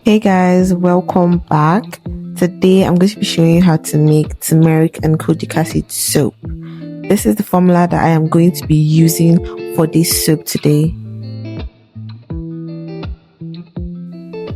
Hey guys, welcome back. Today I'm going to be showing you how to make turmeric and kojic acid soap. This is the formula that I am going to be using for this soap today.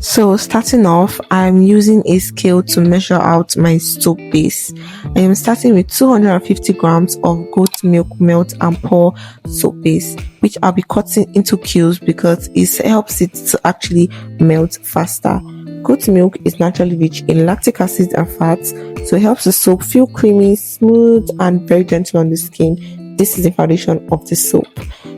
So starting off, I'm using a scale to measure out my soap base. I am starting with 250 grams of goat milk melt and pour soap base, which I'll be cutting into cubes because it helps it to actually melt faster. Goat milk is naturally rich in lactic acid and fats, so it helps the soap feel creamy, smooth, and very gentle on the skin. This is the foundation of the soap.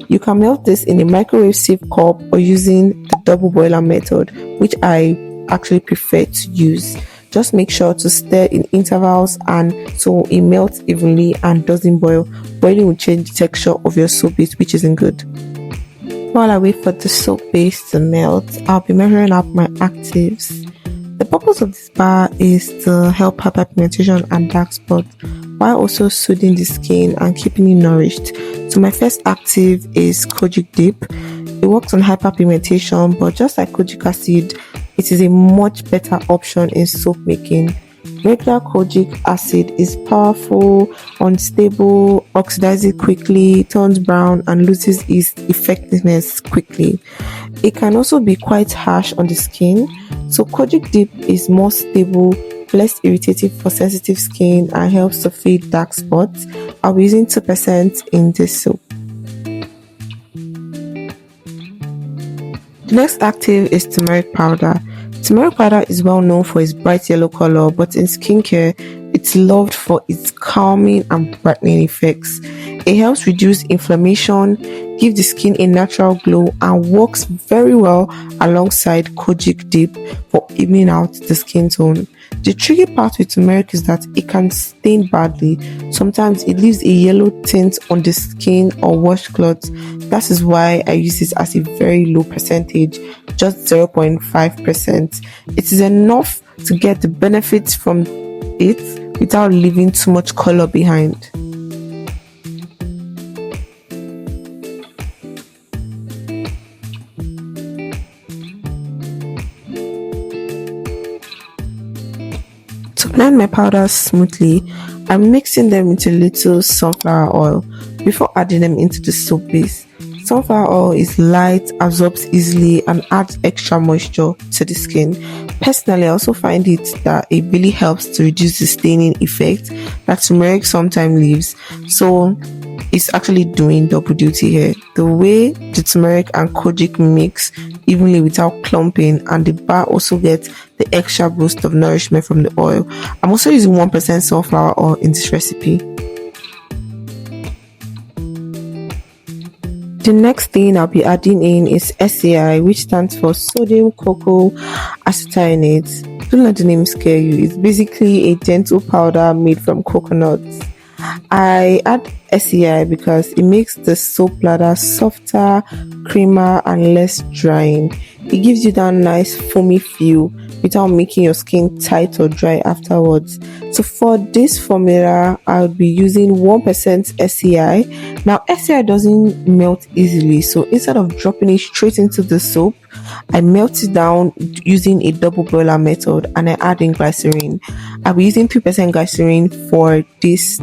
You can melt this in a microwave safe cup or using the double boiler method, which I actually prefer to use. Just make sure to stir in intervals and so it melts evenly and doesn't boil. Boiling will change the texture of your soap base, which isn't good. While I wait for the soap base to melt, I'll be measuring up my actives. The purpose of this bar is to help hyperpigmentation and dark spots while also soothing the skin and keeping it nourished. So my first active is Kojic Dip. It works on hyperpigmentation, but just like Kojic acid, it is a much better option in soap making. Regular Kojic acid is powerful, unstable, oxidizes quickly, turns brown, and loses its effectiveness quickly. It can also be quite harsh on the skin, so Kojic Dip is more stable, less irritating for sensitive skin, and helps to fade dark spots. I'll be using 2% in this soap. The next active is turmeric powder. Turmeric powder is well known for its bright yellow color, but in skincare, it's loved for its calming and brightening effects. It helps reduce inflammation, give the skin a natural glow, and works very well alongside Kojic Dip for evening out the skin tone. The tricky part with turmeric is that it can stain badly. Sometimes it leaves a yellow tint on the skin or washcloths. That is why I use it as a very low percentage, just 0.5%. It is enough to get the benefits from it without leaving too much color behind. To blend my powders smoothly, I'm mixing them into little sunflower oil before adding them into the soap base. Sunflower oil is light, absorbs easily, and adds extra moisture to the skin. Personally, I also find it that it really helps to reduce the staining effect that turmeric sometimes leaves. So it's actually doing double duty here. The way the turmeric and kojic mix evenly without clumping, and the bar also gets the extra boost of nourishment from the oil. I'm also using 1% sunflower oil in this recipe. The next thing I'll be adding in is SAI, which stands for sodium cocoyl Isethionate. Don't let the name scare you. It's basically a gentle powder made from coconuts. I add SAI because it makes the soap bladder softer, creamier, and less drying. It gives you that nice foamy feel without making your skin tight or dry afterwards. So for this formula, I'll be using 1% SAI. Now SAI doesn't melt easily, so instead of dropping it straight into the soap, I melt it down using a double boiler method, and I add in glycerin. I'll be using 3% glycerin for this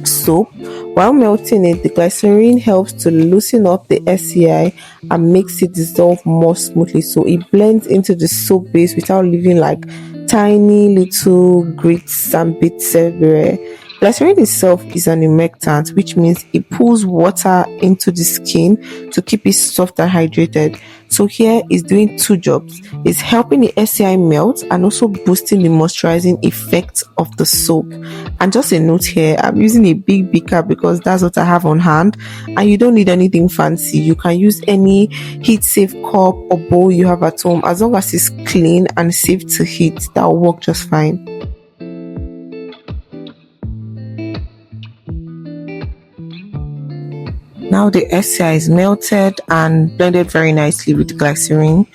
soap. While melting it, the glycerin helps to loosen up the SAI and makes it dissolve more smoothly, so it blends into the soap base without leaving like tiny little grits and bits everywhere. Glycerin itself is an humectant, which means it pulls water into the skin to keep it soft and hydrated. So here it's doing two jobs. It's helping the SAI melt and also boosting the moisturizing effect of the soap. And just a note here, I'm using a big beaker because that's what I have on hand, and you don't need anything fancy. You can use any heat safe cup or bowl you have at home. As long as it's clean and safe to heat, that will work just fine. Now the SAI is melted and blended very nicely with the glycerin.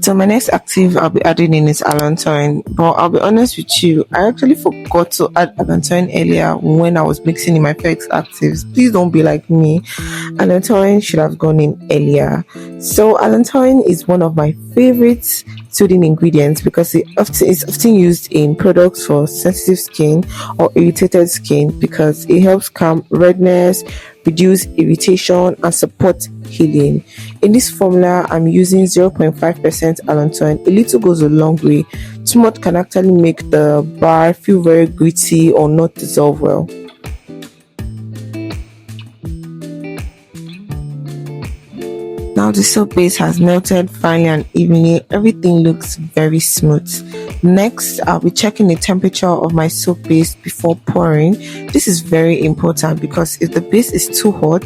So my next active I'll be adding in is Allantoin. But I'll be honest with you, I actually forgot to add Allantoin earlier when I was mixing in my first actives. Please don't be like me. Allantoin should have gone in earlier. So Allantoin is one of my favorite soothing ingredients because it's often used in products for sensitive skin or irritated skin because it helps calm redness, reduce irritation, and support healing. In this formula, I'm using 0.5% Allantoin. A little goes a long way. Too much can actually make the bar feel very gritty or not dissolve well. Now the soap base has melted finely and evenly. Everything looks very smooth. Next, I'll be checking the temperature of my soap base before pouring. This is very important because if the base is too hot,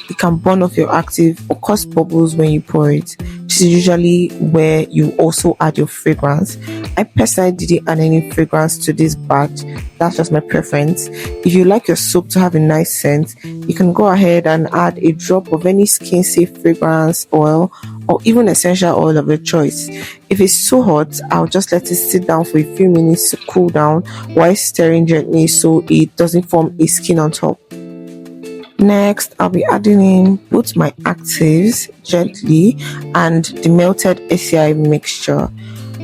it can burn off your active or cause bubbles when you pour it. This is usually where you also add your fragrance. I personally didn't add any fragrance to this batch. That's just my preference. If you like your soap to have a nice scent, you can go ahead and add a drop of any skin safe fragrance oil or even essential oil of your choice. If it's too hot, I'll just let it sit down for a few minutes to cool down while stirring gently so it doesn't form a skin on top. Next, I'll be adding in both my actives gently and the melted SCI mixture.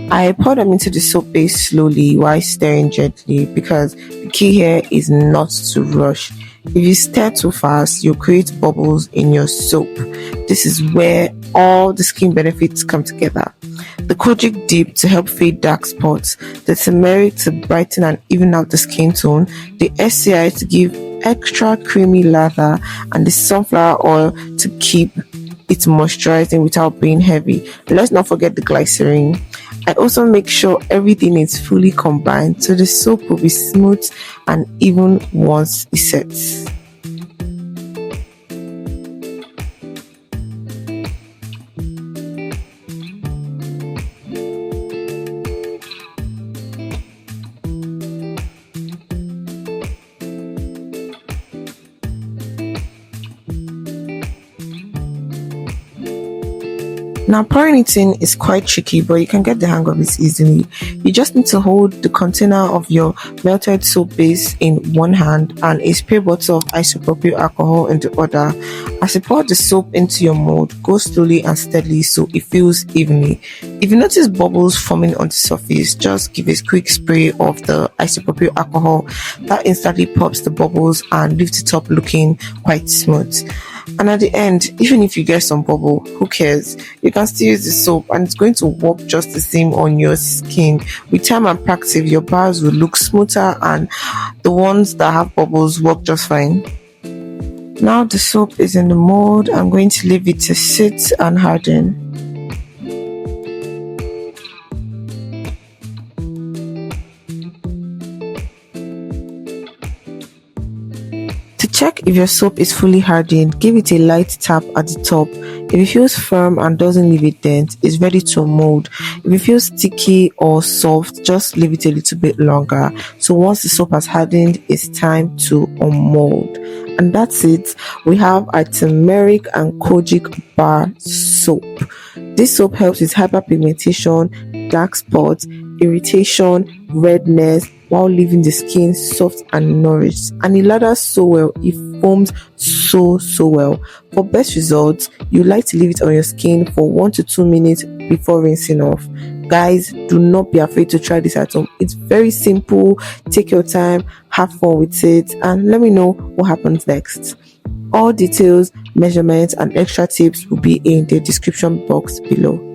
I pour them into the soap base slowly while stirring gently because the key here is not to rush. If you stir too fast, you'll create bubbles in your soap. This is where all the skin benefits come together. The Kojic Dip to help fade dark spots, the Turmeric to brighten and even out the skin tone, the SCI to give extra creamy lather, and the sunflower oil to keep it moisturizing without being heavy. Let's not forget the Glycerin. I also make sure everything is fully combined so the soap will be smooth and even once it sets. Now pouring it in is quite tricky, but you can get the hang of it easily. You just need to hold the container of your melted soap base in one hand and a spray bottle of isopropyl alcohol in the other. As you pour the soap into your mold, go slowly and steadily so it fills evenly. If you notice bubbles forming on the surface, just give a quick spray of the isopropyl alcohol. That instantly pops the bubbles and leaves it up looking quite smooth. And at the end, even if you get some bubble, who cares? You can still use the soap and it's going to work just the same on your skin. With time and practice, your bars will look smoother and the ones that have bubbles work just fine. Now the soap is in the mold. I'm going to leave it to sit and harden. To check if your soap is fully hardened, give it a light tap at the top. If it feels firm and doesn't leave a dent, it's ready to mold. If it feels sticky or soft, just leave it a little bit longer. So once the soap has hardened, it's time to unmold. And that's it. We have a Turmeric and Kojic bar soap. This soap helps with hyperpigmentation, dark spots, irritation, redness, while leaving the skin soft and nourished. And it lathers so well, it foams so well. For best results, you like to leave it on your skin for 1 to 2 minutes before rinsing off. Guys, do not be afraid to try this at home. It's very simple. Take your time, have fun with it, and let me know what happens next. All details, measurements, and extra tips will be in the description box below.